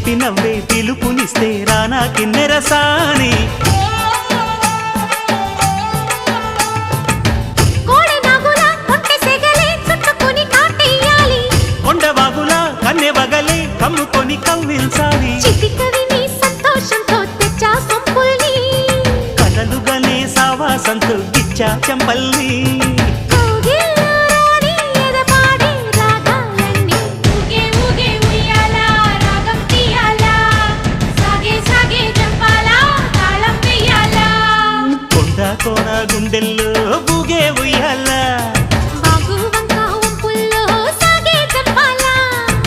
చిలిపి నవ్వే పిలుపునిస్తే రానా కిన్నెరసాని కొండవాగులా కన్నె వగలే కమ్ముకొని కవ్వించాలి కలలుగనే సావాసంతో గిచ్చా చెంపల్ని